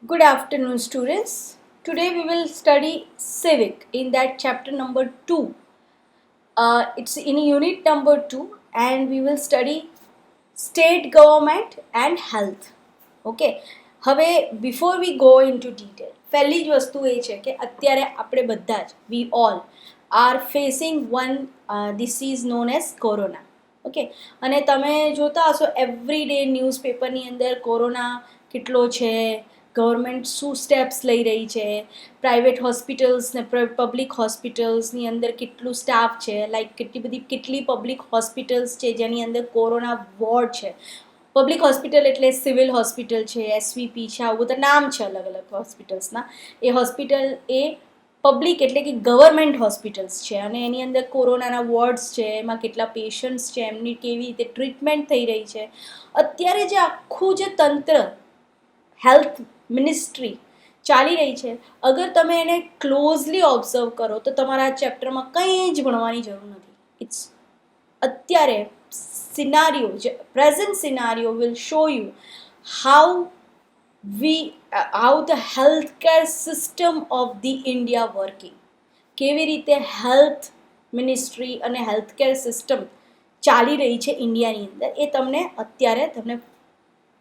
Good afternoon, students. Today we will study civic in that chapter number 2. It's in unit number 2, and we will study state government and health. Okay. હવે before we go into detail, પહેલી જ વસ્તુ એ છે કે અત્યારે આપણે બધા જ we all are facing one disease known as corona. Okay, અને તમે જોતા હશો એવરી ડે ન્યૂઝપેપરની અંદર કોરોના કેટલો છે, ગવર્મેન્ટ શું સ્ટેપ્સ લઈ રહી છે, પ્રાઇવેટ હોસ્પિટલ્સ ને પબ્લિક હોસ્પિટલ્સની અંદર કેટલું સ્ટાફ છે, લાઈક કેટલી પબ્લિક હોસ્પિટલ્સ છે જેની અંદર કોરોના વોર્ડ છે. પબ્લિક હોસ્પિટલ એટલે સિવિલ હોસ્પિટલ છે, એસવીપી છે, આવું બધા નામ છે અલગ અલગ હોસ્પિટલ્સના. એ હોસ્પિટલ એ પબ્લિક એટલે કે ગવર્મેન્ટ હોસ્પિટલ્સ છે અને એની અંદર કોરોનાના વોર્ડ્સ છે, એમાં કેટલા પેશન્ટ્સ છે, એમની કેવી રીતે ટ્રીટમેન્ટ થઈ રહી છે. અત્યારે જે આખું જે તંત્ર હેલ્થ મિનિસ્ટ્રી ચાલી રહી છે, અગર તમે એને ક્લોઝલી ઓબ્ઝર્વ કરો તો તમારા આ ચેપ્ટરમાં કંઈ જ ભણવાની જરૂર નથી. ઇટ્સ અત્યારે સિનારીઓ જે present સિનારીઓ will show you how how the health care system of the India working, કેવી રીતે હેલ્થ મિનિસ્ટ્રી અને હેલ્થ કેર સિસ્ટમ ચાલી રહી છે ઇન્ડિયાની અંદર, એ તમને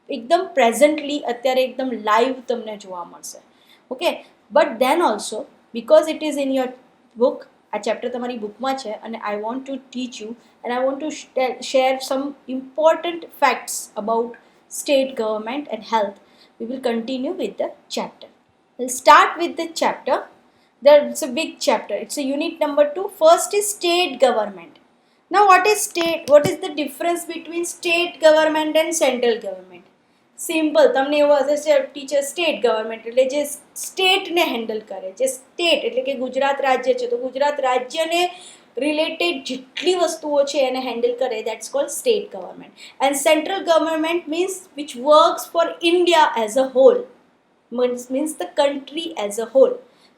એકદમ પ્રેઝન્ટલી અત્યારે એકદમ લાઈવ તમને જોવા મળશે. Okay, but then also because it is in your book, આ ચેપ્ટર તમારી બુકમાં છે અને I want to teach you and I want to share some important facts about state government and health. We will continue with the chapter. We'll start with the chapter. There's a big chapter. It's a unit number 2. First is state government. Now what is state? What is the difference between state government and central government? Simple, તમને એવું હશે teacher state government એટલે જે સ્ટેટને handle કરે, જે state એટલે કે ગુજરાત રાજ્ય છે તો ગુજરાત રાજ્યને રિલેટેડ જેટલી વસ્તુઓ છે એને હેન્ડલ કરે, that's called state government. And central government means which works for India as a whole, means the country as a whole.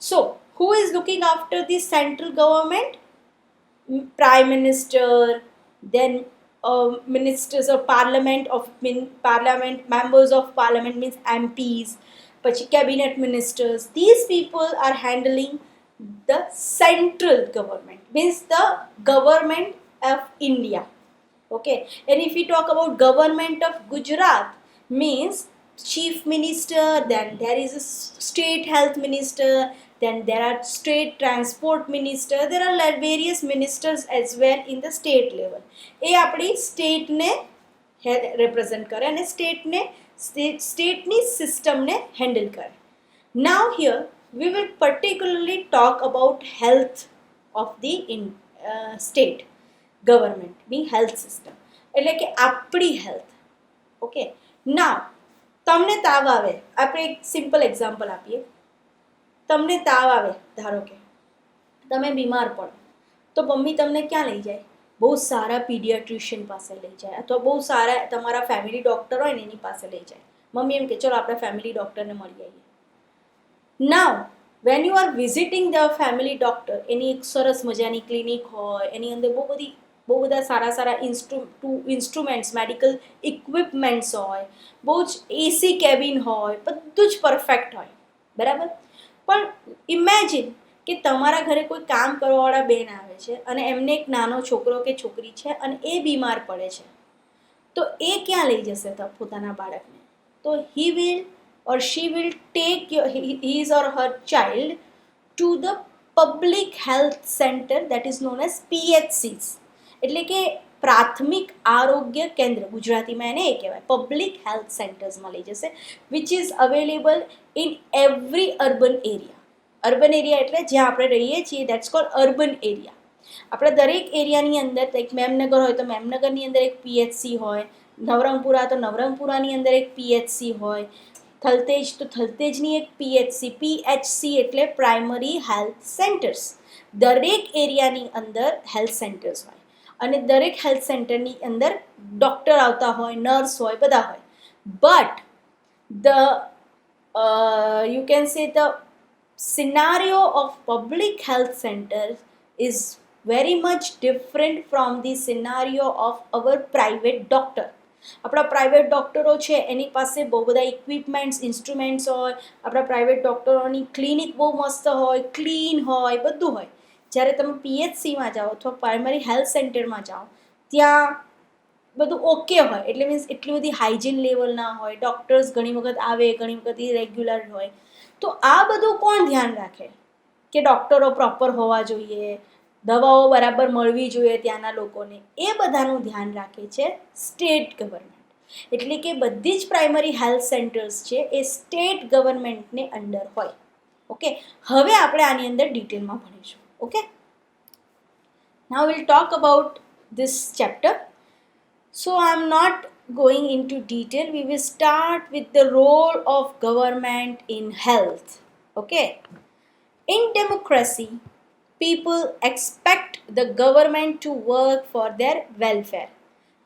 So who is looking after the central government? Prime Minister, then ministers of parliament, parliament members of parliament means MPs, પછી cabinet ministers. These people are handling the central government, means the government of India. Okay, and if we talk about government of Gujarat, means chief minister, then there is a state health minister, then there are state transport minister, there are various ministers as well in the state level. એ આપણી સ્ટેટને represent કરે અને સ્ટેટની સિસ્ટમને handle કરે. Now here we will particularly talk about health of the state government, mean health system, એટલે કે આપણી health. Okay, નાવ તમને તાવ આવે, આપણે એક સિમ્પલ એક્ઝામ્પલ આપીએ. તમને તાવ આવે, ધારો કે તમે બીમાર પડો તો મમ્મી તમને ક્યાં લઈ જાય? બહુ સારા પીડિયાટ્રિશિયન પાસે લઈ જાય, અથવા બહુ સારા તમારા ફેમિલી ડૉક્ટર હોય ને એની પાસે લઈ જાય. મમ્મી એમ કે ચલો આપણે ફેમિલી ડૉક્ટરને મળી આવીએ. Now when you are visiting the family doctor, એની એક સરસ મજાની ક્લિનિક હોય, એની અંદર બહુ બધા સારા ઇન્સ્ટ્રુમેન્ટ્સ, મેડિકલ ઇક્વિપમેન્ટ્સ હોય, બહુ જ એસી કેબિન હોય, બધું જ પરફેક્ટ હોય, બરાબર. પણ ઇમેજિન કે તમારા ઘરે કોઈ કામ કરવાવાળા બેન આવે છે અને એમને એક નાનો છોકરો કે છોકરી છે અને એ બીમાર પડે છે, તો એ ક્યાં લઈ જશે પોતાના બાળકને? તો he will or she will take his or her child to the public health center, that is known as PHCs, એટલે કે પ્રાથમિક આરોગ્ય કેન્દ્ર, ગુજરાતીમાં એને એ કહેવાય, પબ્લિક હેલ્થ સેન્ટર્સમાં લઈ જશે, which is available in every urban area. Urban area એટલે જ્યાં આપણે રહીએ છીએ, દેટ્સ કોલ્ડ અર્બન એરિયા. આપણા દરેક એરિયાની અંદર, એક મેમનગર હોય તો મેમનગરની અંદર એક પીએચસી હોય, નવરંગપુરા તો નવરંગપુરાની અંદર એક પીએચસી હોય, થલતેજ તો થલતેજની એક પીએચસી એટલે પ્રાઇમરી હેલ્થ સેન્ટર્સ. દરેક એરિયાની અંદર હેલ્થ સેન્ટર્સ હોય અને દરેક હેલ્થ સેન્ટરની અંદર ડૉક્ટર આવતા હોય, નર્સ હોય, બધા હોય. But you can say the scenario of public health centers is very much different from the scenario of our private doctor. આપણા પ્રાઇવેટ ડૉક્ટરો છે એની પાસે બહુ બધા ઇક્વિપમેન્ટ્સ ઇન્સ્ટ્રુમેન્ટ્સ હોય, આપણા પ્રાઇવેટ ડૉક્ટરોની ક્લિનિક બહુ મસ્ત હોય, ક્લીન હોય, બધું હોય. જ્યારે તમે PHCમાં જાઓ અથવા પ્રાઇમરી હેલ્થ સેન્ટરમાં જાઓ ત્યાં બધું ઓકે હોય, એટલે મીન્સ એટલી બધી હાઇજીન લેવલ ના હોય, ડૉક્ટર્સ ઘણી વખત આવે, ઘણી વખત ઇરેગ્યુલર હોય. તો આ બધું કોણ ધ્યાન રાખે કે ડૉક્ટરો પ્રોપર હોવા જોઈએ, દવાઓ બરાબર મળવી જોઈએ ત્યાંના લોકોને, એ બધાનું ધ્યાન રાખે છે સ્ટેટ ગવર્મેન્ટ. એટલે કે બધી જ પ્રાઇમરી હેલ્થ સેન્ટર્સ છે એ સ્ટેટ ગવર્મેન્ટને અંડર હોય. ઓકે, હવે આપણે આની અંદર ડિટેલમાં ભણીશું. Okay, now will talk about this chapter. So I'm not going into detail. We will start with the role of government in health. Okay. In democracy, people expect the government to work for their welfare.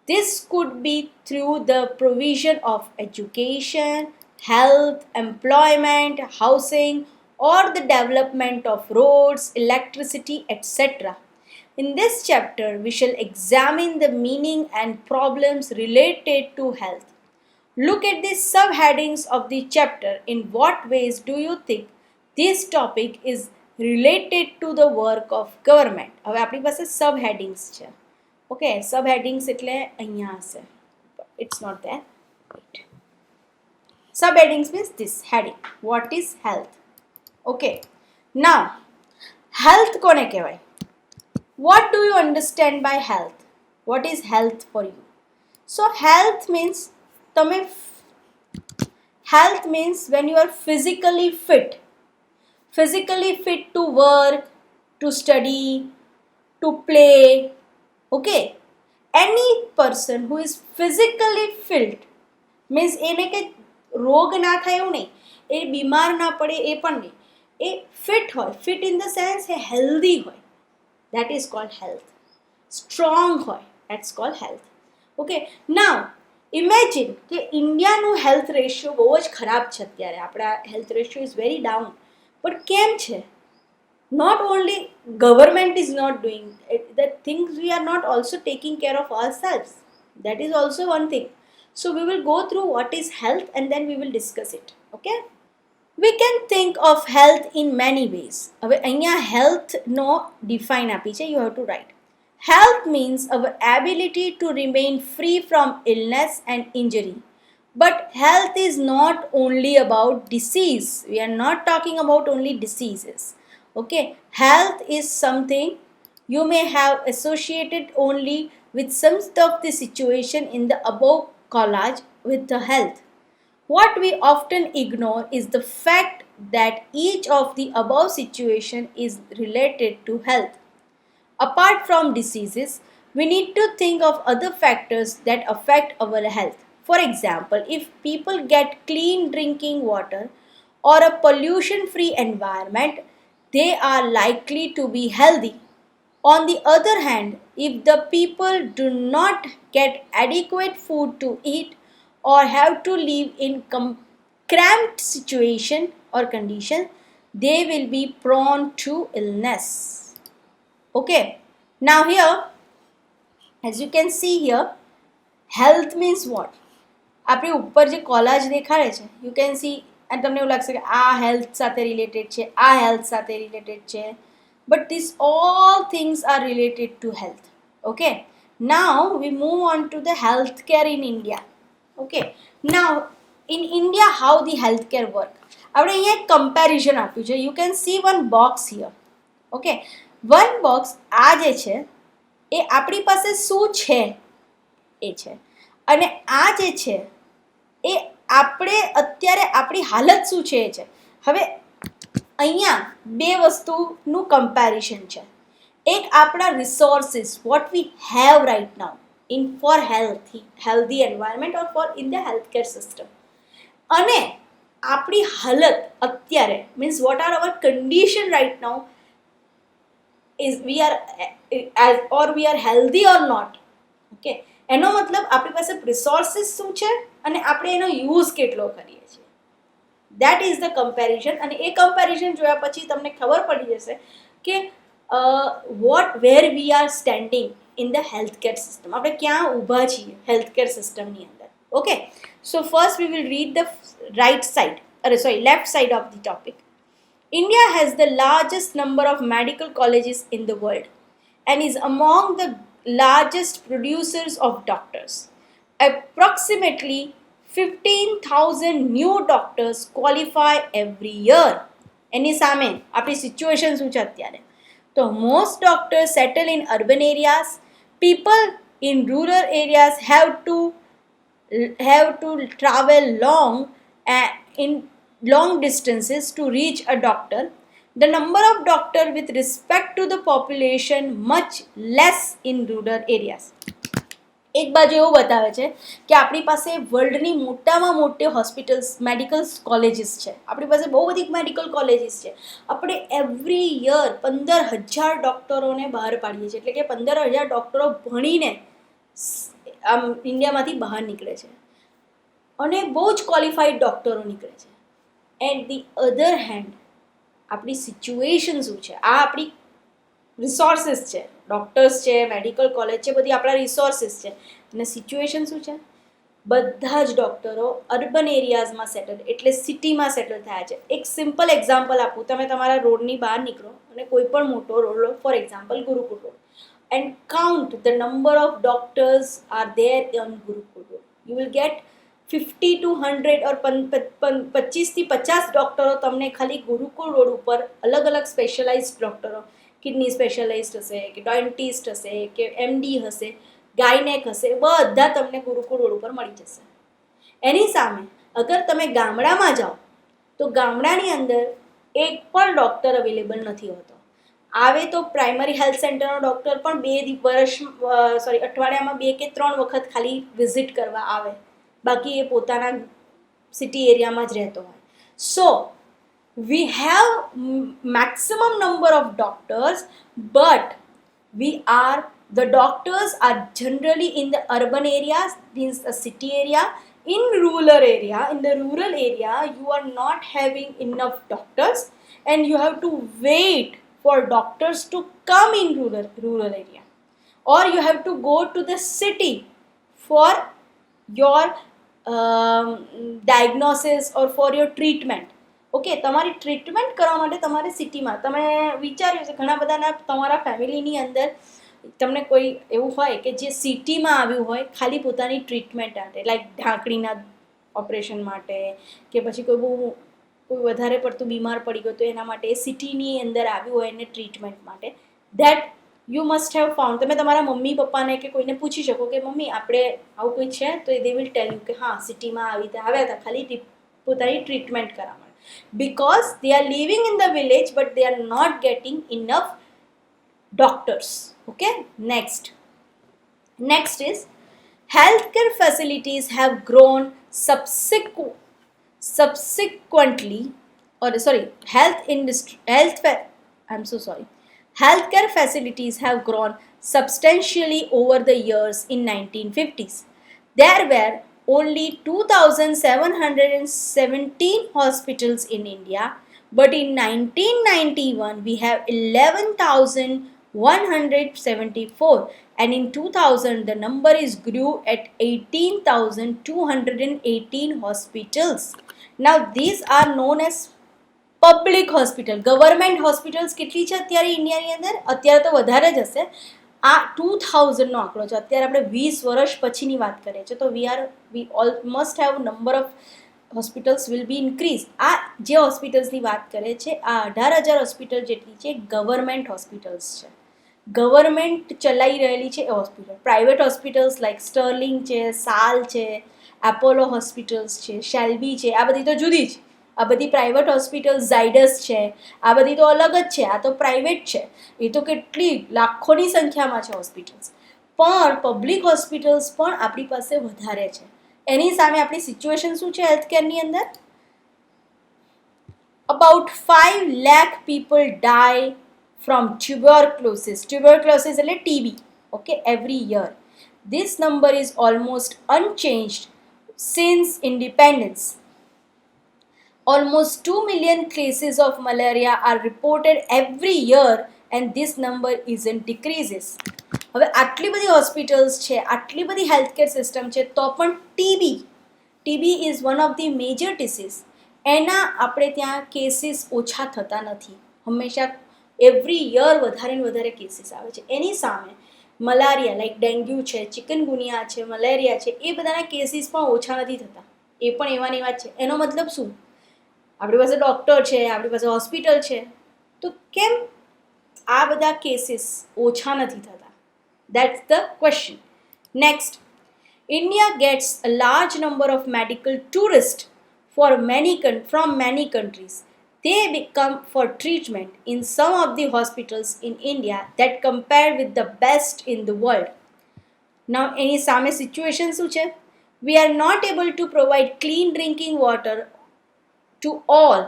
This could be through the provision of education, health, employment, housing, or the development of roads, electricity, etc. In this chapter, we shall examine the meaning and problems related to health. Look at the subheadings of the chapter. In what ways do you think this topic is related to the work of government? હવે આપણી પાસે subheadings છે. Okay, subheadings એટલે અહીંયા હશે. It's not there. Wait. Subheadings means this heading. What is health? Okay. Now, health કોને કહેવાય? What do you understand by health? What is health for you? So health means health means when you are physically fit to work, to study, to play. Okay, any person who is physically fit means એને કે રોગ ના થાય એવું નહીં, એ બીમાર ના પડે એ પણ નહીં, એ ફિટ હોય, fit in the sense A healthy હોય, that is called health. Strong hoy, that's called health. Okay, now imagine કે ઇન્ડિયાનું હેલ્થ રેશિયો બહુ જ ખરાબ છે અત્યારે. આપણા health ratio is very down. પણ કેમ છે? Not only government is not doing it, the things we are not also taking care of ourselves. That is also one thing. So we will go through what is health and then we will discuss it. Okay, we can think of health in many ways. હવે અહીંયા health નો define આપી છે, you have to write. Health means our ability to remain free from illness and injury. But health is not only about disease. We are not talking about only diseases. Okay, health is something you may have associated only with some of the situation in the above collage with the health. What we often ignore is the fact that each of the above situation is related to health. Apart from diseases, we need to think of other factors that affect our health. For example, if people get clean drinking water or a pollution-free environment, they are likely to be healthy. On the other hand, if the people do not get adequate food to eat or have to live in cramped situation or condition, they will be prone to illness. Okay, now here, as you can see here, health means what? આપણે ઉપર જે collage દેખાડે છે, you can see, and તમને એવું લાગશે કે આ health સાથે related છે, આ health સાથે related છે, but these all things are related to health. Okay, now we move on to the healthcare in India. Okay, now in India how the healthcare work? આપણે અહીંયા એક comparison આપ્યું છે. You can see one box here. Okay, one box આ જે છે એ આપણી પાસે શું છે એ છે, અને આ જે છે એ આપણે અત્યારે આપણી હાલત શું છે એ છે. હવે અહીંયા બે વસ્તુનું કમ્પેરિઝન છે. એક આપણા resources, what we have right now in for healthy environment or for in the healthcare system, અને આપણી હાલત અત્યારે means what are our condition right now, is we are or we are healthy or not. Okay, એનો મતલબ આપણી પાસે resources શું છે અને આપણે એનો યુઝ કેટલો કરીએ છીએ. That is the comparison. અને એ કમ્પેરિઝન જોયા પછી તમને ખબર પડી જશે કે where we are standing in the healthcare system. આપણે ક્યાં ઊભા છીએ healthcare system ની અંદર. Okay, so first we will read the left side of the topic. India has the largest number of medical colleges in the world and is among the largest producers of doctors. Approximately 15,000 new doctors qualify every year. એની સામે આપણી situation શું છે અત્યારે? તો most doctors settle in urban areas. People in rural areas have to travel in long distances to reach a doctor. The number of doctors with respect to the population much less in rural areas. એક બાજુ એવું બતાવે છે કે આપણી પાસે વર્લ્ડની મોટામાં મોટી હોસ્પિટલ્સ મેડિકલ કોલેજીસ છે. આપણી પાસે બહુ બધી મેડિકલ કોલેજીસ છે. આપણે એવરી યર 15,000 ડૉક્ટરોને બહાર પાડીએ છીએ. એટલે કે 15,000 ડૉક્ટરો ભણીને આમ ઇન્ડિયામાંથી બહાર નીકળે છે અને બહુ જ ક્વોલિફાઈડ ડૉક્ટરો નીકળે છે. એન્ડ ધી અધર હેન્ડ આપણી સિચ્યુએશન શું છે? આ આપણી રિસોર્સિસ છે, ડૉક્ટર્સ છે, મેડિકલ કોલેજ છે, બધી આપણા રિસોર્સિસ છે. અને સિચ્યુએશન શું છે? બધા જ ડૉક્ટરો અર્બન એરિયાઝમાં સેટલ એટલે સિટીમાં સેટલ થયા છે. એક સિમ્પલ એક્ઝામ્પલ આપું. તમે તમારા રોડની બહાર નીકળો અને કોઈ પણ મોટો રોડ લો, for example Gurukul road, and count the number of doctors are there on Gurukul road. You will get 50 to 100 or 25 થી 50 ડૉક્ટરો તમને ખાલી ગુરુકુળ રોડ ઉપર અલગ અલગ સ્પેશિયલાઇઝડ ડૉક્ટરો, કિડની સ્પેશિયલાઇસ્ટ હશે કે ડેન્ટિસ્ટ હશે કે એમડી હશે, ગાયનેક હશે, બધા તમને ગુરુકુળ રોડ ઉપર મળી જશે. એની સામે અગર તમે ગામડામાં જાઓ તો ગામડાની અંદર એક પણ ડૉક્ટર અવેલેબલ નથી હોતો. આવે તો પ્રાઇમરી હેલ્થ સેન્ટરનો ડૉક્ટર પણ અઠવાડિયામાં 2 કે 3 વખત ખાલી વિઝિટ કરવા આવે. બાકી એ પોતાના સિટી એરિયામાં જ રહેતો હોય. સો we have maximum number of doctors, but the doctors are generally in the urban areas, means a city area. In the rural area you are not having enough doctors and you have to wait for doctors to come in rural area, or you have to go to the city for your diagnosis or for your treatment. Okay, તમારી treatment કરવા માટે તમારે સિટીમાં, તમે વિચાર્યું છે ઘણા બધાના તમારા ફેમિલીની અંદર તમને કોઈ એવું હોય કે જે સિટીમાં આવ્યું હોય ખાલી પોતાની ટ્રીટમેન્ટ માટે, લાઈક ઢાંકણીના ઓપરેશન માટે કે પછી કોઈ વધારે પડતું બીમાર પડી ગયું તો એના માટે સિટીની અંદર આવ્યું હોય એને ટ્રીટમેન્ટ માટે. That you must have found. તમે તમારા મમ્મી પપ્પાને કે કોઈને પૂછી શકો કે મમ્મી આપણે આવું કોઈ છે, તો દે વિલ ટેલ યુ કે હા સિટીમાં આવી રીતે આવ્યા હતા ખાલી પોતાની ટ્રીટમેન્ટ કરાવવા. Because they are living in the village but they are not getting enough doctors. Okay, next is healthcare facilities have grown healthcare facilities have grown substantially over the years. In 1950s there were only 2,717 hospitals in India, but in 1991 we have 11,174, and in 2000 the number is grew at 18,218 hospitals. Now these are known as public hospital. Government hospitals કેટલી છે અત્યારે ઇન્ડિયાની અંદર? અત્યારે તો વધારે જ હશે. આ 2000નો આંકડો છે. અત્યારે આપણે 20 વર્ષ પછીની વાત કરીએ છીએ. તો we all must have number of hospitals will be increased. આ જે હોસ્પિટલ્સની વાત કરે છે આ 18,000 હોસ્પિટલ જેટલી છે ગવર્મેન્ટ હોસ્પિટલ્સ છે. ગવર્મેન્ટ ચલાવી રહેલી છે એ hospital. Private hospitals like Sterling છે, સાલ છે, એપોલો હોસ્પિટલ્સ છે, શેલ્બી છે, આ બધી તો જુદી જ. આ બધી પ્રાઇવેટ હોસ્પિટલ, ઝાયડસ છે, આ બધી તો અલગ જ છે. આ તો પ્રાઇવેટ છે. એ તો કેટલી લાખોની સંખ્યામાં છે હોસ્પિટલ્સ. પણ પબ્લિક હોસ્પિટલ્સ પણ આપણી પાસે વધારે છે. એની સામે આપણી સિચ્યુએશન શું છે હેલ્થકેરની અંદર? About 5 lakh people die from tuberculosis. Tuberculosis એટલે TB. Okay, every year. This number is almost unchanged since independence. Almost 2 million cases of malaria are reported every year and this number isn't decreases. હવે આટલી બધી hospitals છે, આટલી બધી healthcare system છે, તો પણ TB is one of the major disease. એના આપણે ત્યાં કેસીસ ઓછા થતા નથી, હંમેશા એવરી યર વધારે ને વધારે કેસીસ આવે છે. એની સામે મલારિયા લાઈક ડેન્ગ્યુ છે, ચિકનગુનિયા છે, મલેરિયા છે, એ બધાના કેસીસ પણ ઓછા નથી થતા. એ પણ એવાની વાત છે. એનો મતલબ શું? આપણી પાસે ડૉક્ટર છે, આપણી પાસે હોસ્પિટલ છે, તો કેમ આ બધા કેસીસ ઓછા નથી થતા? That's the question. Next, India gets a large number of medical tourists from many countries. They become for treatment in some of the hospitals in India that compare with the best in the world. Now, any same situation શું છે? We are not able to provide clean drinking water to all.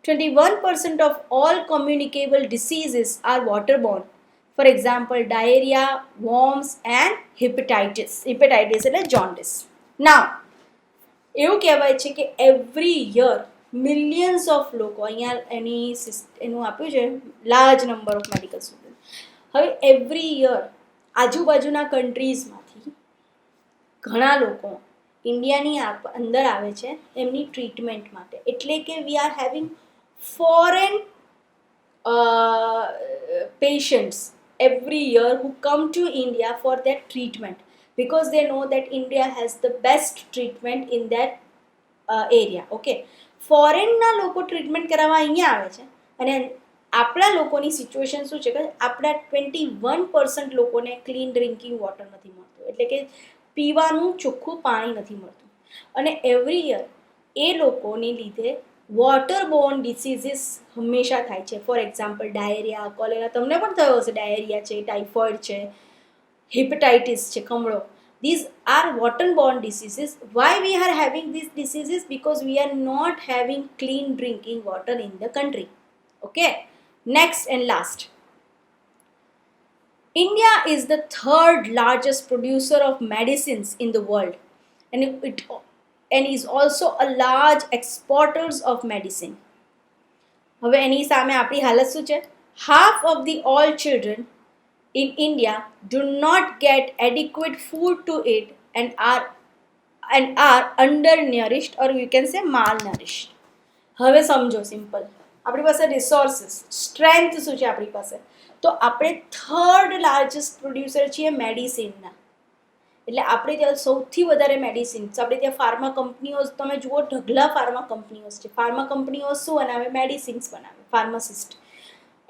21% of all communicable diseases are waterborne. For example, diarrhea, worms and hepatitis. Hepatitis એટલે jaundice. Now, એવું કહેવાય છે કે every year millions of લોકો અહીંયા એનું આપ્યું છે large number of medical student. હવે એવરી યર આજુબાજુના કન્ટ્રીઝમાંથી ઘણા લોકો ઇન્ડિયાની અંદર આવે છે એમની ટ્રીટમેન્ટ માટે. એટલે કે we are having foreign patients every year who come to India for their treatment because they know that India has the best treatment in that area. Okay, ફોરેનના લોકો ટ્રીટમેન્ટ કરાવવા અહીંયા આવે છે અને આપણા લોકોની સિચ્યુએશન શું છે કે આપણા 21% લોકોને ક્લીન ડ્રિંકિંગ વોટર નથી મળતું, એટલે કે પીવાનું ચોખ્ખું પાણી નથી મળતું. અને એવરી યર એ લોકોને લીધે વોટરબોર્ન ડિસીઝીસ હંમેશા થાય છે. ફોર એક્ઝામ્પલ ડાયરિયા, કોલેરા, તમને પણ થયો હશે, ડાયરિયા છે, ટાઇફોઇડ છે, હેપેટાઇટિસ છે, કમળો. These are waterborne diseases. Why we are having these diseases? Because we are not having clean drinking water in the country. Okay, next and last. India is the third largest producer of medicines in the world, and is also a large exporters of medicine. હવે એની સામે આપણી હાલત શું છે? Half of the all children in India do not get adequate food to eat and are undernourished, or you can say malnourished. હવે સમજો simple, આપણી પાસે રિસોર્સિસ, સ્ટ્રેન્થ શું છે આપણી પાસે? તો આપણે થર્ડ લાર્જેસ્ટ પ્રોડ્યુસર છીએ મેડિસિનના. એટલે આપણે ત્યાં સૌથી વધારે મેડિસિન્સ, આપણે ત્યાં ફાર્મા કંપનીઓ તમે જુઓ, ઢગલા ફાર્મા કંપનીઓ છે. ફાર્મા કંપનીઓ શું બનાવે? મેડિસિન્સ બનાવે, ફાર્માસિસ્ટ.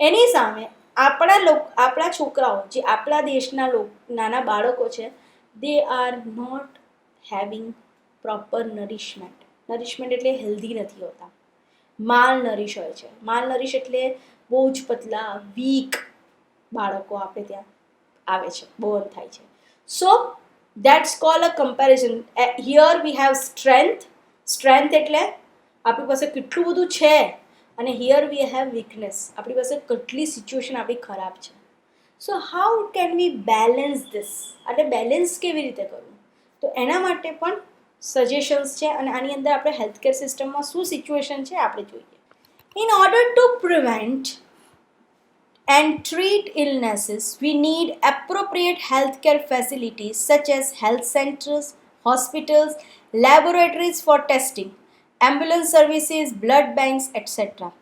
એની સામે આપણા છોકરાઓ, જે આપણા દેશના નાના બાળકો છે, they are not having proper nourishment. Nourishment એટલે હેલ્ધી નથી હોતા, માલ નરિશ હોય છે. માલ નરિશ એટલે બહુ જ પતલા, વીક બાળકો આપણે ત્યાં આવે છે, બોર્ન થાય છે. સો that's called a comparison. Here we have strength એટલે આપણી પાસે કેટલું બધું છે, અને here we have weakness, આપણી પાસે કેટલી સિચ્યુએશન આપણી ખરાબ છે. સો how can we balance this? એટલે બેલેન્સ કેવી રીતે કરવું? તો એના માટે પણ સજેશન્સ છે, અને આની અંદર આપણે હેલ્થકેર સિસ્ટમમાં શું સિચ્યુએશન છે આપણે જોઈએ. In order to prevent and treat illnesses, we need appropriate healthcare facilities such as health centers, hospitals, laboratories for testing, ambulance services, blood banks, etc.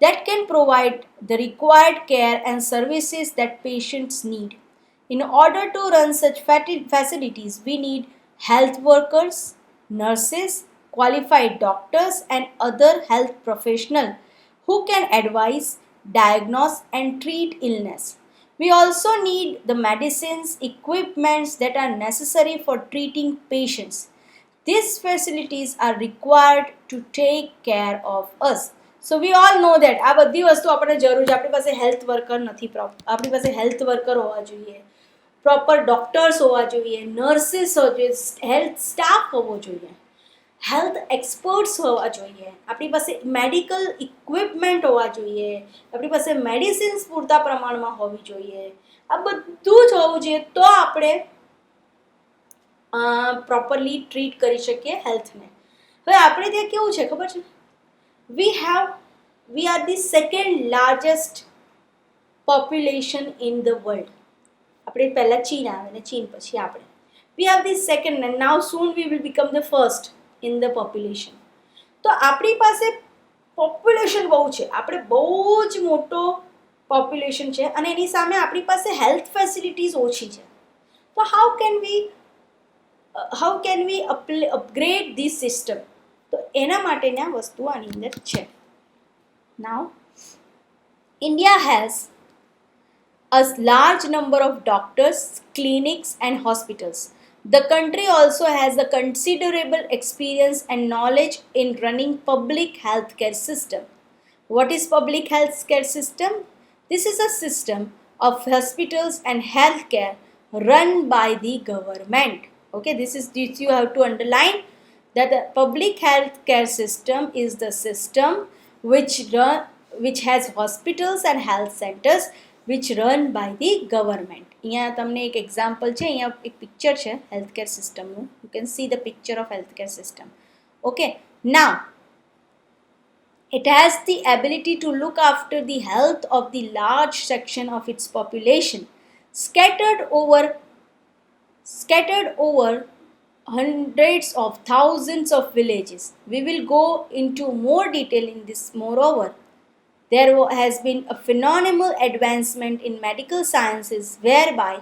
that can provide the required care and services that patients need. In order to run such facilities, we need health workers, nurses, qualified doctors, and other health professionals who can advise, diagnose and treat illness. We also need the medicines, equipments that are necessary for treating patients. These facilities are required to take care of us. So we all know that આ બધી વસ્તુ આપણે જરૂર છે. આપણી પાસે health worker નથી, આપણી પાસે હેલ્થ વર્કર હોવા જોઈએ, પ્રોપર ડોક્ટર્સ હોવા જોઈએ, નર્સિસ હોવા જોઈએ, હેલ્થ સ્ટાફ હોવો જોઈએ, હેલ્થ એક્સપર્ટ્સ હોવા જોઈએ, આપણી પાસે મેડિકલ ઇક્વિપમેન્ટ હોવા જોઈએ, આપણી પાસે મેડિસિન્સ પૂરતા પ્રમાણમાં હોવી જોઈએ. આ બધું જ હોવું જોઈએ, તો આપણે પ્રોપરલી ટ્રીટ કરી શકીએ હેલ્થને. હવે આપણે ત્યાં કેવું છે ખબર છે? we are the second largest population in the world. આપણે પહેલાં ચીન આવે ને ચીન પછી આપણે. We have the second and now soon we will become the first in the population. તો આપણી પાસે પોપ્યુલેશન બહુ છે, આપણે બહુ જ મોટો પોપ્યુલેશન છે અને એની સામે આપણી પાસે હેલ્થ ફેસિલિટીઝ ઓછી છે. તો how can we upgrade this system? તો એના માટેની આ વસ્તુ આની અંદર છે. Now India has a large number of doctors, clinics, and hospitals. The country also has a considerable experience and knowledge in running public healthcare system. What is public healthcare system? This is a system of hospitals and healthcare run by the government. Okay, this you have to underline that the public healthcare system is the system which has hospitals and health centers which run by the government. અહીંયા તમને એક example છે, અહીંયા એક picture છે healthcare સિસ્ટમનું. You can see the picture of healthcare system. Okay, now it has the ability to look after the health of the large section of its population scattered over hundreds of thousands of villages. We will go into more detail in this. Moreover, there has been a phenomenal advancement in medical sciences whereby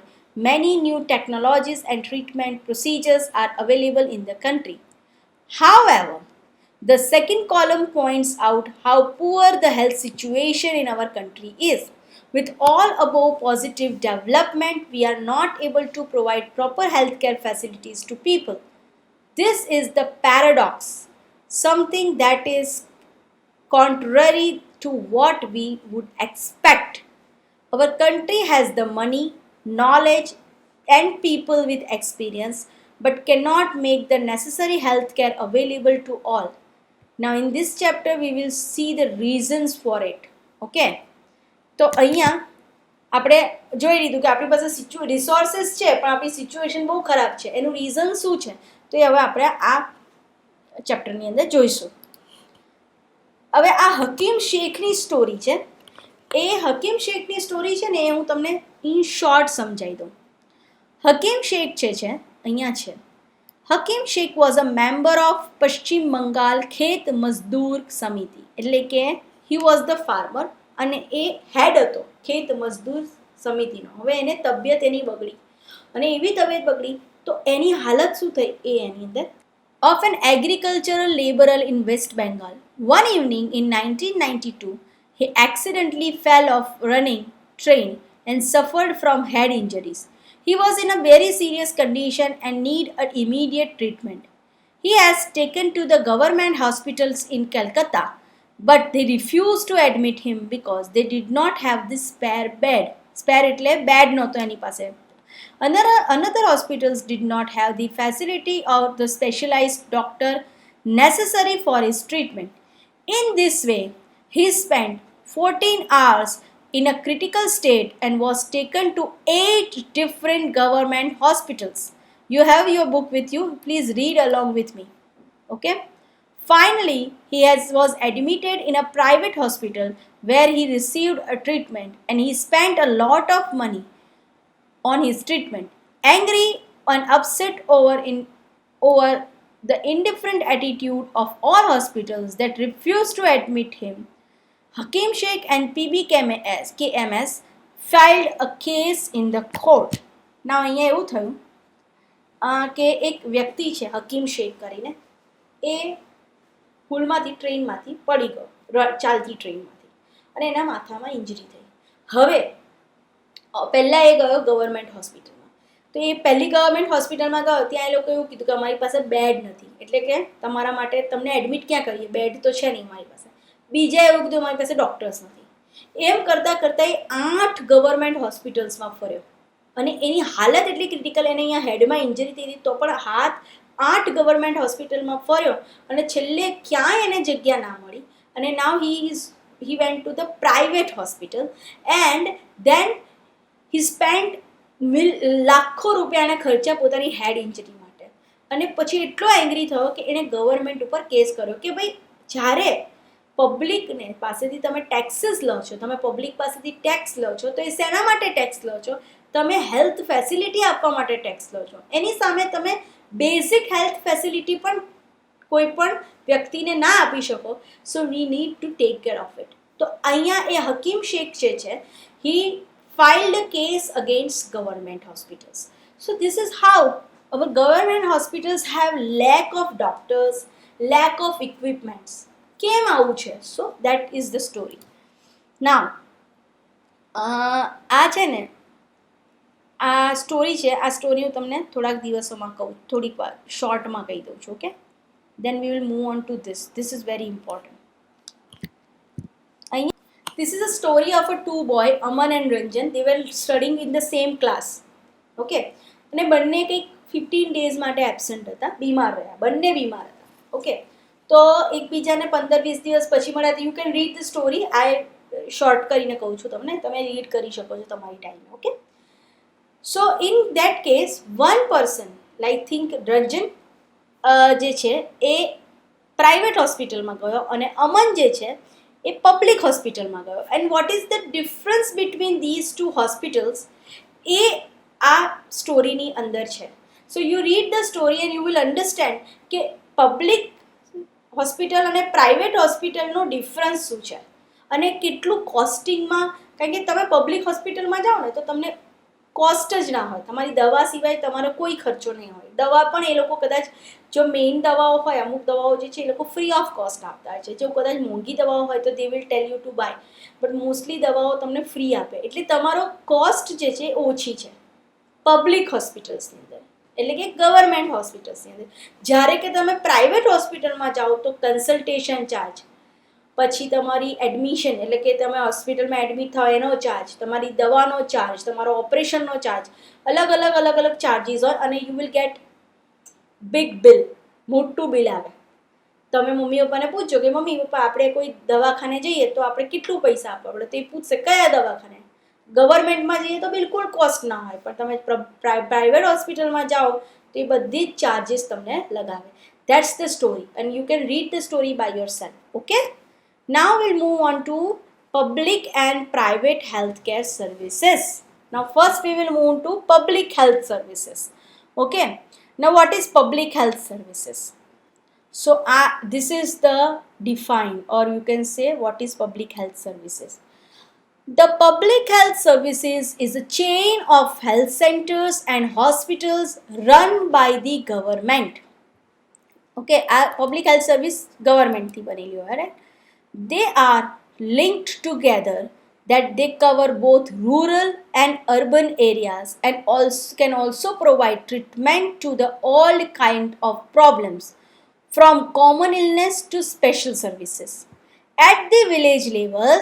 many new technologies and treatment procedures are available in the country. However, the second column points out how poor the health situation in our country is. With all above positive development, we are not able to provide proper healthcare facilities to people. This is the paradox, something that is contrary to what we would expect. Our country has the money, knowledge, and people with experience, but cannot make the necessary healthcare available to all. Now, in this chapter, we will see the reasons for it. Okay? તો અહીંયા આપણે જોઈ લીધું કે આપણી પાસે resources છે પણ આપણી સિચ્યુએશન બહુ ખરાબ છે. એનું રીઝન શું છે તો એ હવે આપણે આ ચેપ્ટરની અંદર જોઈશું. હવે આ હકીમ શેખની સ્ટોરી છે. એ હકીમ શેખની સ્ટોરી છે ને એ હું તમને ઇન શોર્ટ સમજાવી દઉં. હકીમ શેખ છે અહીંયા છે. Hakim Sheikh was a member of Paschim Bengal ખેત મજદૂર સમિતિ, એટલે કે હી વોઝ ધ ફાર્મર અને એ હેડ હતો ખેત મજદૂર સમિતિનો. હવે એને તબિયત એની બગડી અને એવી તબિયત બગડી તો એની હાલત શું થઈ એ એની અંદર. Of an agricultural laborer in West Bengal. One evening in 1992, he accidentally fell off running train and suffered from head injuries. He was in a very serious condition and needed immediate treatment. He has taken to the government hospitals in Calcutta, but they refused to admit him because they did not have the spare bed. Spare એટલે bed નહોતો એની પાસે. Another hospitals did not have the facility or the specialized doctor necessary for his treatment. In this way, he spent 14 hours in a critical state and was taken to 8 different government hospitals. You have your book with you. Please read along with me. Okay? Finally, he was admitted in a private hospital where he received a treatment and he spent a lot of money on his treatment. Angry and upset over the indifferent attitude of all hospitals that refused to admit him, Hakim Sheikh and KMS filed a case in the court. Now અહીંયા એવું થયું કે એક વ્યક્તિ છે હકીમ શેખ કરીને, એ પુલમાંથી ટ્રેનમાંથી પડી ગયો, ચાલતી ટ્રેનમાંથી, અને એના માથામાં ઇન્જરી થઈ. હવે પહેલાં એ ગયો ગવર્મેન્ટ હોસ્પિટલમાં. તો એ પહેલી ગવર્મેન્ટ હોસ્પિટલમાં ગયો ત્યાં એ લોકોએ એવું કીધું કે અમારી પાસે બેડ નથી, એટલે કે તમારા માટે તમને એડમિટ ક્યાં કરીએ, બેડ તો છે નહીં મારી પાસે. બીજા એવું કીધું અમારી પાસે ડૉક્ટર્સ નથી. એમ કરતાં કરતાં એ 8 ગવર્મેન્ટ હોસ્પિટલ્સમાં ફર્યો અને એની હાલત એટલી ક્રિટિકલ, એને અહીંયા હેડમાં ઇન્જરી થઈ હતી તો પણ 8 ગવર્મેન્ટ હોસ્પિટલમાં ફર્યો અને છેલ્લે ક્યાંય એને જગ્યા ના મળી અને નાવ he went to the private hospital and then he spent લાખો રૂપિયાના ખર્ચા પોતાની હેડ ઇન્જરી માટે. અને પછી એટલો એંગ્રી થયો કે એણે ગવર્મેન્ટ ઉપર કેસ કર્યો કે ભાઈ જ્યારે પબ્લિકને પાસેથી તમે ટેક્સીસ લો છો, તમે પબ્લિક પાસેથી ટેક્સ લો છો તો એ શેના માટે ટેક્સ લો છો? તમે હેલ્થ ફેસિલિટી આપવા માટે ટેક્સ લો છો, એની સામે તમે બેઝિક હેલ્થ ફેસિલિટી પણ કોઈ પણ વ્યક્તિને ના આપી શકો. So we need to take care of it. તો અહીંયા એ હકીમ શેખ જે છે, હી filed a case against government hospitals. So this is how our government hospitals have lack of doctors, lack of equipments. કેમ આવું છે? So that is the story. Now આ છે ને, આ સ્ટોરી છે, આ સ્ટોરી હું તમને થોડાક દિવસોમાં કહું, થોડીક વાર શોર્ટમાં કહી દઉં છું. Okay, then we will move on to this is very important. This is a story of a two boy, Aman and Ranjan. They were studying in the same class. Okay, અને બંને કંઈક 15 days માટે absent હતા, બીમાર રહ્યા, બંને બીમાર હતા. ઓકે, તો એકબીજાને 15-20 દિવસ પછી મળ્યા. You can read the story. આ શોર્ટ કરીને કહું છું તમને, તમે રીડ કરી શકો છો તમારી ટાઈમે. Okay, so in that case one person, like think Ranjan જે છે એ પ્રાઇવેટ હોસ્પિટલમાં ગયો અને અમન જે છે એ પબ્લિક હોસ્પિટલમાં ગયો. And what is the difference between these two hospitals, એ આ સ્ટોરીની અંદર છે. So you read the story and you will understand કે પબ્લિક હોસ્પિટલ અને પ્રાઇવેટ હોસ્પિટલનો ડિફરન્સ શું છે અને કેટલું કોસ્ટિંગમાં. કારણ કે તમે પબ્લિક હોસ્પિટલમાં જાઓ ને તો તમને કોસ્ટ જ ના હોય, તમારી દવા સિવાય તમારો કોઈ ખર્ચો નહીં હોય. દવા પણ એ લોકો કદાચ, જો મેઇન દવાઓ હોય, અમુક દવાઓ જે છે એ લોકો ફ્રી ઓફ કોસ્ટ આપતા હોય છે. જો કદાચ મોંઘી દવાઓ હોય તો they will tell you to buy, but mostly દવાઓ તમને ફ્રી આપે. એટલે તમારો કોસ્ટ જે છે ઓછી છે પબ્લિક હોસ્પિટલ્સની અંદર, એટલે કે ગવર્મેન્ટ હોસ્પિટલ્સની અંદર. જ્યારે કે તમે પ્રાઇવેટ હોસ્પિટલમાં જાઓ તો કન્સલ્ટેશન ચાર્જ, પછી તમારી એડમિશન, એટલે કે તમે હોસ્પિટલમાં એડમિટ થાવ એનો ચાર્જ, તમારી દવાનો ચાર્જ, તમારો ઓપરેશનનો ચાર્જ, અલગ અલગ ચાર્જીસ હોય અને you will gate big bill, મોટું બિલ આવે. તમે મમ્મી પપ્પાને પૂછો કે મમ્મી પપ્પા આપણે કોઈ દવાખાને જઈએ તો આપણે કેટલું પૈસા આપવા પડે, તો એ પૂછશે કયા દવાખાને. ગવર્મેન્ટમાં જઈએ તો બિલકુલ કોસ્ટ ના હોય, પણ તમે પ્રાઇવેટ હોસ્પિટલમાં જાઓ તો એ બધી જ ચાર્જીસ તમને લગાવે. That's the story and you can read the story by yourself. Okay, now we'll move on to public and private healthcare services. Now first we will move to public health services. Okay, now what is public health services? So this is the define, or you can say what is public health services. The public health services is a chain of health centers and hospitals run by the government. Okay, public health service government thi baneli hoy, right? They are linked together, that they cover both rural and urban areas and can also provide treatment to the all kind of problems, from common illness to special services. At the village level,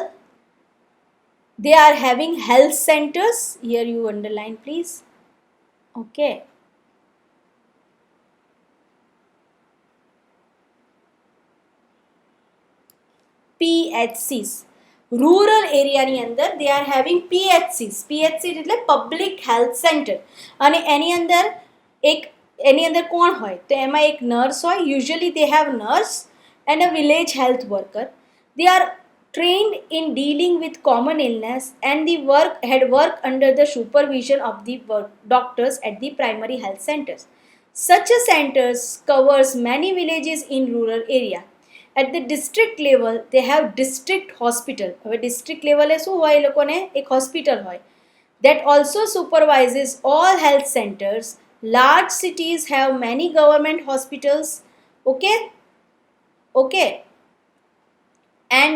they are having health centers. Here you underline please. Okay, PHCs. Rural એરિયાની અંદર they are having PHCs. PHC એટલે public health centre. અને એની અંદર કોણ હોય તો એમાં એક નર્સ હોય. Usually they have nurse and a village health worker. They are trained in dealing with common illness and the work under the supervision of the doctors at the primary health centers. Such a centers covers many villages in rural area. At the district level, they have district hospital. હવે district level એ શું હોય, એ લોકોને એક hospital હોય that also supervises all health centers. Large cities have many government hospitals. Okay, and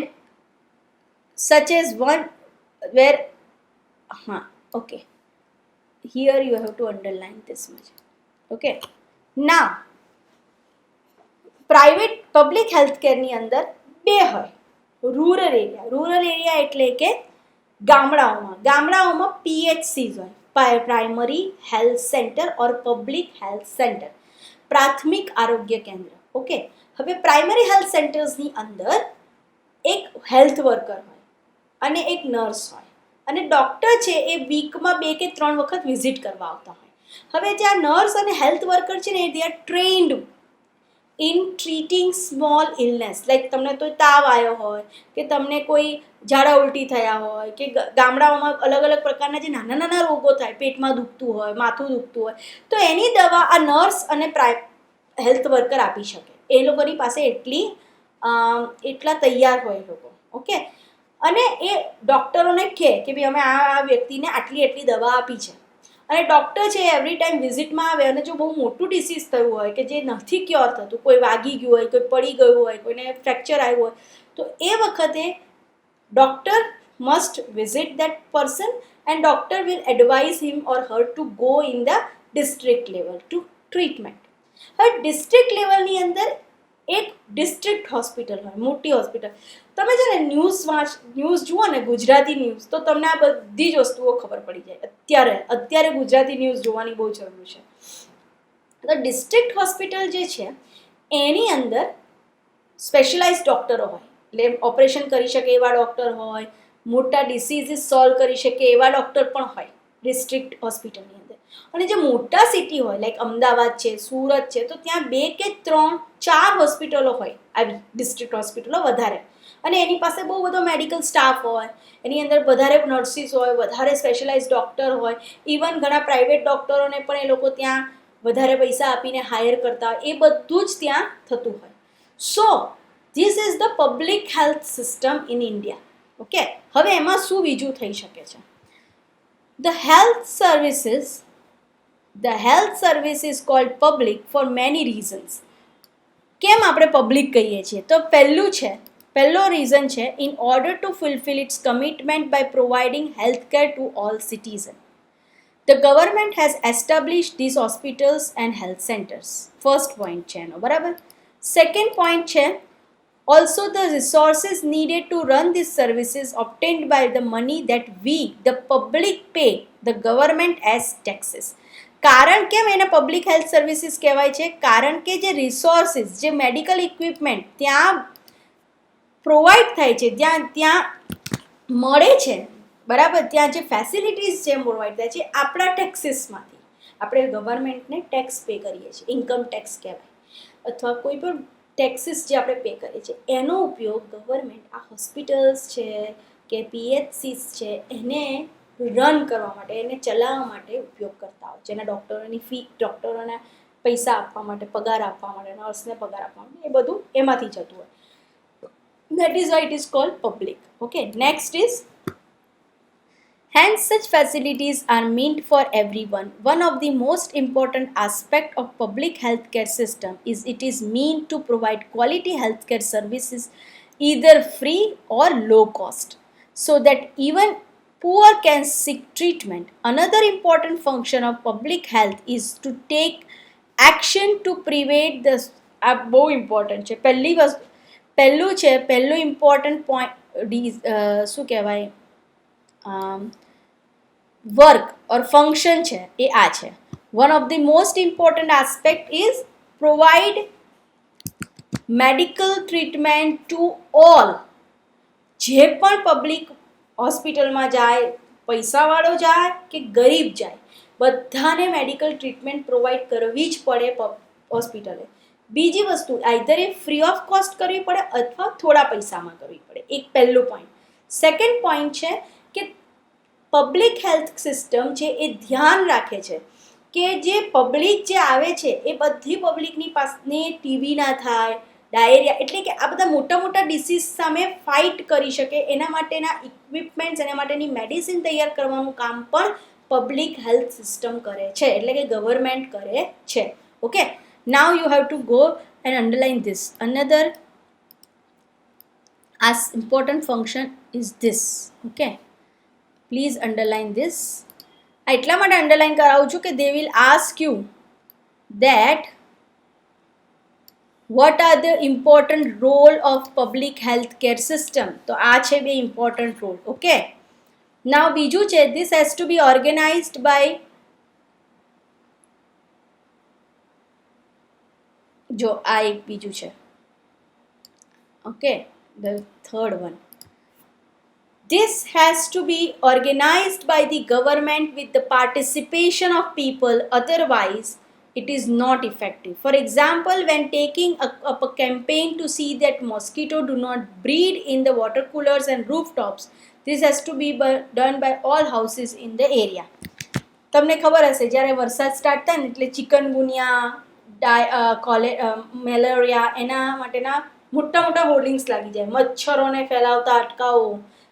such as one where okay, here you have to underline this much. Okay, now private public health કેરની અંદર બે હોય. Rural area એટલે કે ગામડાઓમાં PHCs હોય, primary health centre ઓર public health centre, પ્રાથમિક આરોગ્ય કેન્દ્ર. ઓકે, હવે પ્રાઇમરી હેલ્થ સેન્ટર્સની અંદર એક હેલ્થ વર્કર હોય અને એક નર્સ હોય, અને ડૉક્ટર છે એ વીકમાં 2 કે 3 વખત વિઝિટ કરવા આવતા હોય. હવે જે આ નર્સ અને હેલ્થ વર્કર છે ને, they are trend in treating small illness, like તમને તો તાવ આવ્યો હોય કે તમને કોઈ ઝાડા ઉલટી થયા હોય કે ગામડાઓમાં અલગ અલગ પ્રકારના જે નાના નાના રોગો થાય, પેટમાં દુખતું હોય, માથું દુખતું હોય, તો એની દવા આ નર્સ અને હેલ્થ વર્કર આપી શકે. એ લોકોની પાસે એટલા તૈયાર હોય એ લોકો. ઓકે, અને એ ડૉક્ટરોને કહે કે ભાઈ અમે આ વ્યક્તિને આટલી એટલી દવા આપી છે, અને ડૉક્ટર છે એવરી ટાઈમ વિઝિટમાં આવે, અને જો બહુ મોટું ડિસીઝ થયું હોય કે જે નથી ક્યોર થતું, કોઈ વાગી ગયું હોય, કોઈ પડી ગયું હોય, કોઈને ફ્રેક્ચર આવ્યું હોય, તો એ વખતે doctor must visit that person and doctor will advise him or her to go in the district level to treatment. હવે ડિસ્ટ્રિક્ટ લેવલની અંદર એક ડિસ્ટ્રિક્ટ હોસ્પિટલ હોય, મોટી હોસ્પિટલ. તમે છે ને ન્યૂઝ જુઓ ને, ગુજરાતી ન્યૂઝ, તો તમને આ બધી જ વસ્તુઓ ખબર પડી જાય. અત્યારે ગુજરાતી ન્યૂઝ જોવાની બહુ જરૂર છે. તો ડિસ્ટ્રિક્ટ હોસ્પિટલ જે છે એની અંદર સ્પેશિયલાઇઝ ડૉક્ટરો હોય, એટલે ઓપરેશન કરી શકે એવા ડૉક્ટર હોય, મોટા ડિસીઝીસ સોલ્વ કરી શકે એવા ડૉક્ટર પણ હોય ડિસ્ટ્રિક્ટ હોસ્પિટલની અંદર. અને જે મોટા સિટી હોય, લાઈક અમદાવાદ છે, સુરત છે, તો ત્યાં 2 કે 3, 4 હોસ્પિટલો હોય, આવી ડિસ્ટ્રિક્ટ હોસ્પિટલો વધારે. અને એની પાસે બહુ બધો મેડિકલ સ્ટાફ હોય, એની અંદર વધારે નર્સિસ હોય, વધારે સ્પેશિયલાઇઝ ડૉક્ટર હોય, ઇવન ઘણા પ્રાઇવેટ ડૉક્ટરોને પણ એ લોકો ત્યાં વધારે પૈસા આપીને હાયર કરતા હોય, એ બધું જ ત્યાં થતું હોય. સો this is the public health system in India. Okay, હવે એમાં શું બીજું થઈ શકે છે? The health service is called public for many reasons. કેમ આપણે પબ્લિક કહીએ છીએ? તો પહેલો રીઝન છે, in order to fulfill its commitment by providing healthcare to all citizens. The government has established these hospitals and health centers. First point છે એનો, બરાબર. Second point છે, also the resources needed to run these services obtained by the money that we, the public, pay the government as taxes. કારણ કેમ એને public health services કહેવાય છે? કારણ કે જે રિસોર્સિસ, જે મેડિકલ ઇક્વિપમેન્ટ ત્યાં પ્રોવાઈડ થાય છે, ત્યાં મળે છે, બરાબર, ત્યાં જે ફેસિલિટીઝ છે પ્રોવાઈડ થાય છે આપણા ટેક્સીસમાંથી. આપણે ગવર્મેન્ટને ટેક્સ પે કરીએ છીએ, ઇન્કમ ટેક્સ કહેવાય, અથવા કોઈ પણ ટેક્સીસ જે આપણે પે કરીએ છીએ, એનો ઉપયોગ ગવર્મેન્ટ આ હોસ્પિટલ્સ છે કે PHCs છે એને રન કરવા માટે, એને ચલાવવા માટે ઉપયોગ કરતા હોય છે. એના ડૉક્ટરોની ફી, ડૉક્ટરોને પૈસા આપવા માટે, પગાર આપવા માટે, નર્સને પગાર આપવા માટે, એ બધું એમાંથી જતું હોય. That is why it is called public. Okay, next is, hence such facilities are meant for everyone. One of the most important aspect of public healthcare system is it is meant to provide quality healthcare services either free or low cost, so that even poor can seek treatment. Another important function of public health is to take action to prevent the, આ બહુ important છે. પહેલું important point શું કહેવાય, work ઓર function છે એ આ છે. One of the most important aspect is provide medical treatment to all. જે પણ પબ્લિક હોસ્પિટલમાં જાય, પૈસાવાળો જાય કે ગરીબ જાય, બધાને મેડિકલ ટ્રીટમેન્ટ પ્રોવાઈડ કરવી જ પડે હોસ્પિટલે. બીજી વસ્તુ, either A free of cost કરવી પડે અથવા થોડા પૈસામાં કરવી પડે. એક પહેલું પોઈન્ટ. સેકન્ડ પોઈન્ટ છે કે પબ્લિક હેલ્થ સિસ્ટમ છે એ ધ્યાન રાખે છે કે જે પબ્લિક જે આવે છે એ બધી પબ્લિકની પાસે ટીબી ના થાય, ડાયરિયા, એટલે કે આ બધા મોટા મોટા ડિસીઝ સામે ફાઇટ કરી શકે એના માટેના ઇક્વિપમેન્ટ્સ, એના માટેની મેડિસિન તૈયાર કરવાનું કામ પણ પબ્લિક હેલ્થ સિસ્ટમ કરે છે, એટલે કે ગવર્મેન્ટ કરે છે. Okay, now you have to go and underline this. Another as important function is this. Okay, please underline this. એટલા માટે અંડરલાઈન કરાવું છું કે they will ask you that what are the important role of public health care system. તો આ છે બે important role. Okay, now બીજું છે, this has to be organized by, જો આ એક બીજું છે. Okay, the third one, this has to be organized by the government with the participation of people, otherwise it is not effective. For example, when taking up a campaign to see that mosquito do not breed in the water coolers and rooftops, this has to be done by all houses in the area. તમને ખબર હશે જ્યારે વરસાદ start થાય ને એટલે chikungunya malaria એના માટેના મોટા મોટા હોર્ડિંગ્સ લાગી જાય, મચ્છરોને ફેલાવતા અટકાવો,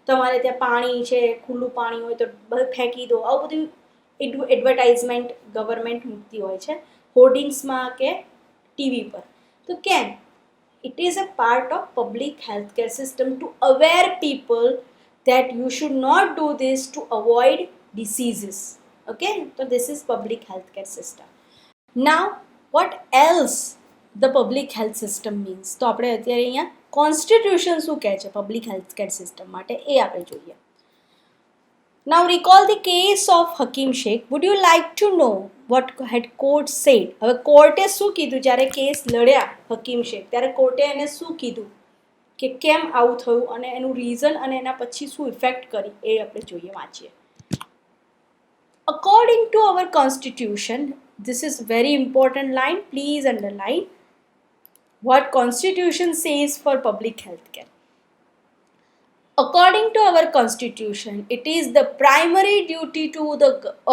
તમારે ત્યાં પાણી છે, ખુલ્લું પાણી હોય તો ફેંકી દો, આવું બધું એડવર્ટાઇઝમેન્ટ ગવર્મેન્ટ મૂકતી હોય છે હોર્ડિંગ્સમાં કે ટીવી પર. તો કેમ? it is a part of public healthcare system to aware people that you should not do this to avoid diseases. Okay, so this is public healthcare system. Now what else the public health system means? તો આપણે અત્યારે અહીંયા constitution શું કહે છે public healthcare system માટે એ આપણે જોઈએ. Now recall the case of Hakim Sheikh. Would you like to know what had court said? હવે કોર્ટે શું કીધું જ્યારે કેસ લડ્યા હકીમ શેખ ત્યારે કોર્ટે એને શું કીધું કે કેમ આવું થયું અને એનું રીઝન અને એના પછી શું ઇફેક્ટ કરી એ આપણે જોઈએ, વાંચીએ. According to our constitution, this is very important line, please underline what constitution says for public health care. According to our constitution, it is the primary duty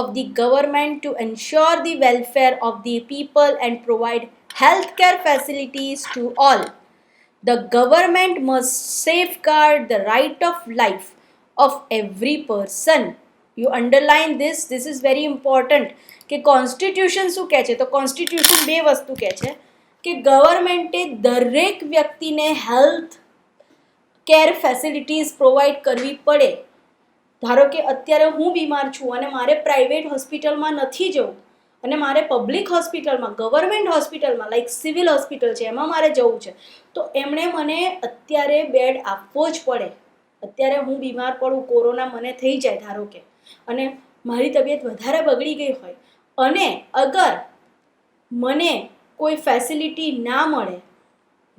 of the government to ensure the welfare of the people and provide healthcare facilities to all. The government must safeguard the right of life of every person. You underline this is very important કે constitution શું કહે છે? તો constitution બે વસ્તુ કહે છે કે ગવર્મેન્ટે દરેક વ્યક્તિને હેલ્થ કેર ફેસિલિટીઝ પ્રોવાઈડ કરવી પડે. ધારો કે અત્યારે હું બીમાર છું અને મારે પ્રાઇવેટ હોસ્પિટલમાં નથી જવું અને મારે પબ્લિક હોસ્પિટલમાં, ગવર્મેન્ટ હોસ્પિટલમાં લાઈક સિવિલ હોસ્પિટલ છે એમાં મારે જવું છે, તો એમણે મને અત્યારે બેડ આપવો જ પડે. અત્યારે હું બીમાર પડું, કોરોના મને થઈ જાય ધારો કે, અને મારી તબિયત વધારે બગડી ગઈ હોય અને અગર મને કોઈ ફેસિલિટી ના મળે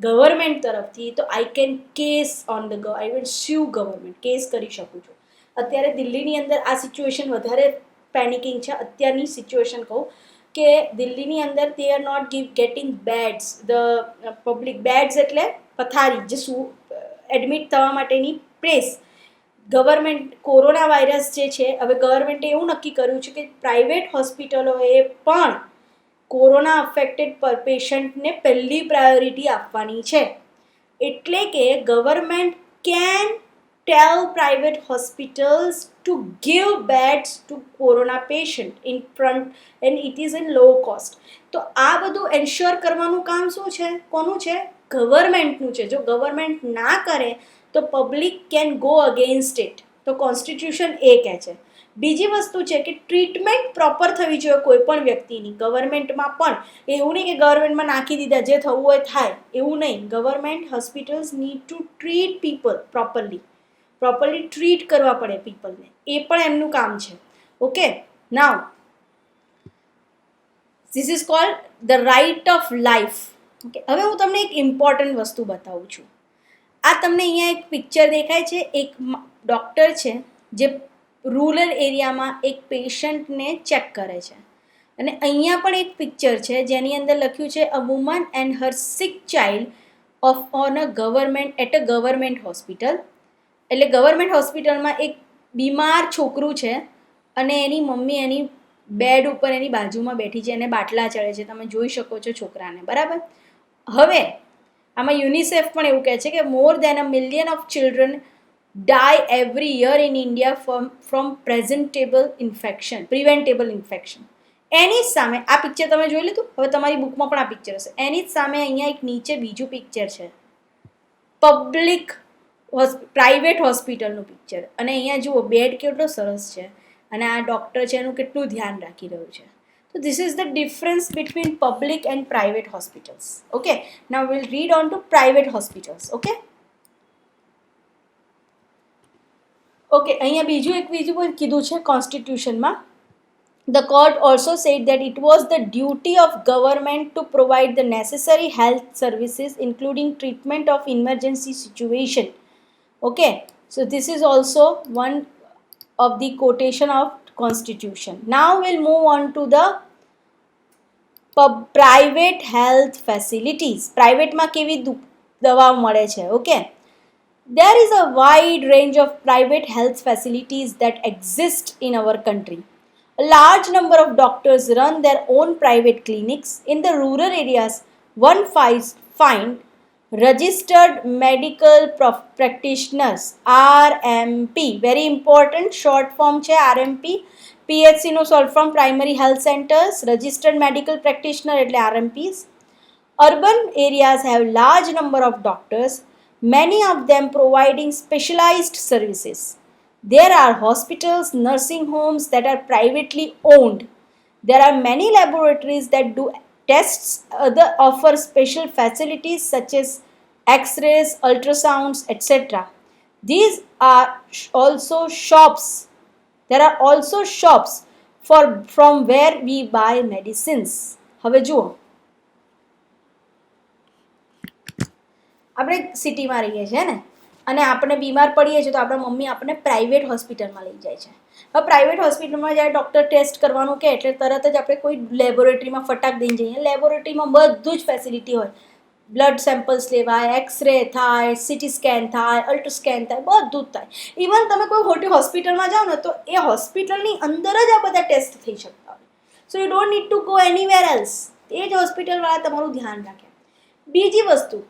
ગવર્મેન્ટ તરફથી, તો I can case on the I will sue government, case કરી શકું છું. અત્યારે દિલ્હીની અંદર આ સિચ્યુએશન વધારે પેનિકિંગ છે. અત્યારની સિચ્યુએશન કહું કે દિલ્હીની અંદર they are not getting beds, the public beds એટલે પથારી જે શું એડમિટ થવા માટેની પ્લેસ. ગવર્મેન્ટ કોરોના વાયરસ જે છે, હવે ગવર્મેન્ટે એવું નક્કી કર્યું છે કે પ્રાઇવેટ હોસ્પિટલોએ પણ કોરોના અફેક્ટેડ પેશન્ટને પહેલી પ્રાયોરિટી આપવાની છે. એટલે કે government can tell private hospitals to give beds to corona patient in front and it is in low cost. તો આ બધું એન્શ્યોર કરવાનું કામ શું છે? કોનું છે? ગવર્મેન્ટનું છે. જો ગવર્મેન્ટ ના કરે તો public can go against it. તો કોન્સ્ટિટ્યુશન એ કહે છે. બીજી વસ્તુ છે કે ટ્રીટમેન્ટ પ્રોપર થવી જોઈએ કોઈ પણ વ્યક્તિની. ગવર્મેન્ટમાં પણ એવું નહીં કે ગવર્મેન્ટમાં નાખી દીધા જે થવું હોય થાય, એવું નહીં. Government hospitals need to treat people properly treat કરવા પડે પીપલને, એ પણ એમનું કામ છે. Okay, now this is called the right of life. Okay, હવે હું તમને એક ઇમ્પોર્ટન્ટ વસ્તુ બતાવું છું. આ તમને અહીંયા એક પિક્ચર દેખાય છે. એક ડૉક્ટર છે જે રૂરલ એરિયામાં એક પેશન્ટને ચેક કરે છે, અને અહીંયા પણ એક પિક્ચર છે જેની અંદર લખ્યું છે a woman and her sick child on a government at a government hospital. એટલે ગવર્મેન્ટ હોસ્પિટલમાં એક બીમાર છોકરું છે અને એની મમ્મી એની બેડ ઉપર એની બાજુમાં બેઠી છે, એને બાટલા ચડે છે, તમે જોઈ શકો છો છોકરાને, બરાબર. હવે આમાં યુનિસેફ પણ એવું કહે છે કે more than a million of children die every year in India from preventable infection. એની સામે આ પિક્ચર તમે જોઈ લીધું. હવે તમારી બુકમાં પણ આ પિક્ચર હશે. એની જ સામે અહીંયા એક નીચે બીજું પિક્ચર છે, પ્રાઇવેટ હોસ્પિટલનું પિક્ચર. અને અહીંયા જુઓ બેડ કેટલો સરસ છે અને આ ડૉક્ટર છે એનું કેટલું ધ્યાન રાખી રહ્યું છે. So this is the difference between public and private hospitals. Okay, now we'll read on to private hospitals. Okay. Okay, અહીંયા બીજું કીધું છે કોન્સ્ટિટ્યુશનમાં. The court also said that it was the duty of government to provide the necessary health services including treatment of emergency situation. Okay, so this is also one of the quotation of constitution. Now we'll move on to the private health facilities, પ્રાઇવેટમાં કેવી દવાઓ મળે છે. Okay, there is a wide range of private health facilities that exist in our country. A large number of doctors run their own private clinics. In the rural areas, one find registered medical practitioners, RMP. Very important short form છે RMP. PHC નો short form primary health centers, registered medical practitioner એટલે RMPs. Urban areas have large number of doctors, many of them providing specialized services. There are hospitals, nursing homes that are privately owned. There are many laboratories that do tests, other offer special facilities such as X-rays, ultrasounds, etc. These are also shops. There are also shops from where we buy medicines. હવે જુઓ, આપણે સિટીમાં રહીએ છીએ ને, અને આપણે બીમાર પડીએ છીએ તો આપણા મમ્મી આપણને પ્રાઇવેટ હોસ્પિટલમાં લઈ જાય છે. હવે પ્રાઇવેટ હોસ્પિટલમાં જ્યારે ડૉક્ટર ટેસ્ટ કરવાનું કહે એટલે તરત જ આપણે કોઈ લેબોરેટરીમાં ફટાક દઈને જઈએ. લેબોરેટરીમાં બધું જ ફેસિલિટી હોય, બ્લડ સેમ્પલ્સ લેવાય, એક્સરે થાય, સીટી સ્કેન થાય, અલ્ટ્રાસ્કેન થાય, બધું જ થાય. ઇવન તમે કોઈ મોટી હોસ્પિટલમાં જાઓ ને તો એ હોસ્પિટલની અંદર જ આ બધા ટેસ્ટ થઈ શકતા હોય. So you don't need to go anywhere else. એ જ હોસ્પિટલવાળા તમારું ધ્યાન રાખે. બીજી વસ્તુ,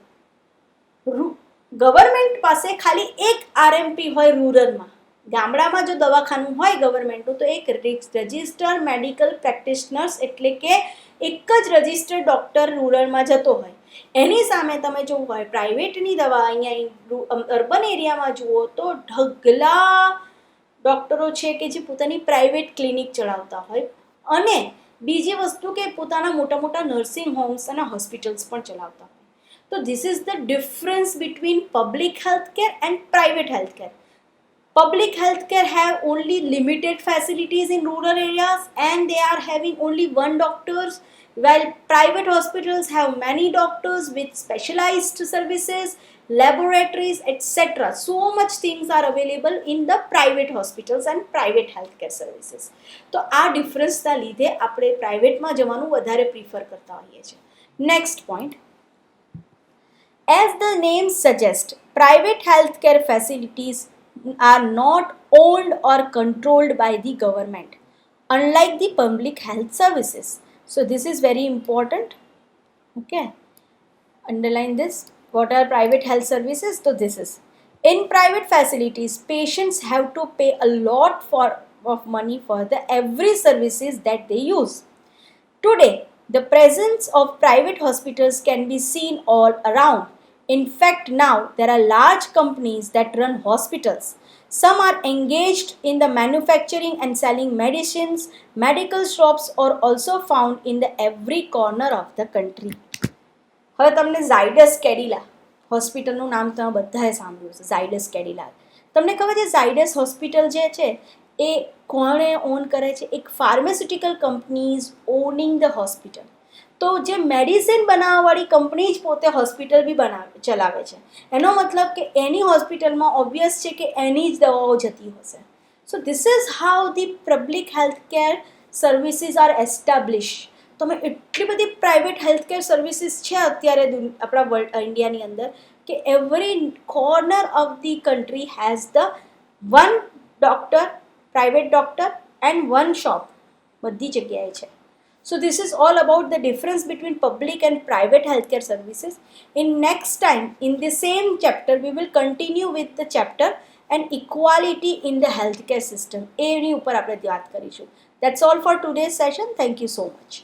ગવર્મેન્ટ પાસે ખાલી એક આરએમપી હોય રૂરલમાં. ગામડામાં જો દવાખાનું હોય ગવર્મેન્ટનું તો એક રજિસ્ટર્ડ મેડિકલ પ્રેક્ટિશનર્સ એટલે કે એક જ રજિસ્ટર્ડ ડૉક્ટર રૂરલમાં જતો હોય. એની સામે તમે જોવું હોય પ્રાઇવેટની દવા, અહીંયા અર્બન એરિયામાં જુઓ તો ઢગલા ડૉક્ટરો છે કે જે પોતાની પ્રાઇવેટ ક્લિનિક ચલાવતા હોય, અને બીજી વસ્તુ કે પોતાના મોટા મોટા નર્સિંગ હોમ્સ અને હોસ્પિટલ્સ પણ ચલાવતા હોય. So this is the difference between public healthcare and private healthcare. Public healthcare have only limited facilities in rural areas and they are having only one doctors, while private hospitals have many doctors with specialized services, laboratories, etc. So much things are available in the private hospitals and private healthcare services. તો આ ડિફરન્સના લીધે આપણે પ્રાઇવેટમાં જવાનું વધારે prefer કરતા હોઈએ છીએ. Next point, as the name suggests, private healthcare facilities are not owned or controlled by the government, unlike the public health services. So this is very important. Okay, underline this. What are private health services? So this is, in private facilities, patients have to pay a lot of money for every services that they use. Today, the presence of private hospitals can be seen all around. In fact, now there are large companies that run hospitals. Some are engaged in the manufacturing and selling medicines. Medical shops are also found in every corner of the country. હવે તમને ઝાયડસ કેડિલા હોસ્પિટલનું નામ તમે બધાએ સાંભળ્યું છે, ઝાયડસ કેડિલા. તમને ખબર છે ઝાયડસ હોસ્પિટલ જે છે એ કોણે ઓન કરે છે? એક pharmaceutical companies owning the hospital. તો જે મેડિસિન બનાવવાવાળી કંપની જ પોતે હોસ્પિટલ બી ચલાવે છે. એનો મતલબ કે એની હોસ્પિટલમાં ઓબ્વિયસ છે કે એની જ દવાઓ જતી હશે. So this is how the public healthcare services are establish. તમે એટલી બધી પ્રાઇવેટ હેલ્થકેર સર્વિસીસ છે અત્યારે આપણા ઇન્ડિયાની અંદર કે every corner of the country has the one doctor, private doctor and one shop, બધી જગ્યાએ છે. So this is all about the difference between public and private healthcare services. In next time, in the same chapter, we will continue with the chapter and equality in the healthcare system. એની ઉપર આપણે વાત કરીશું. That's all for today's session. Thank you so much.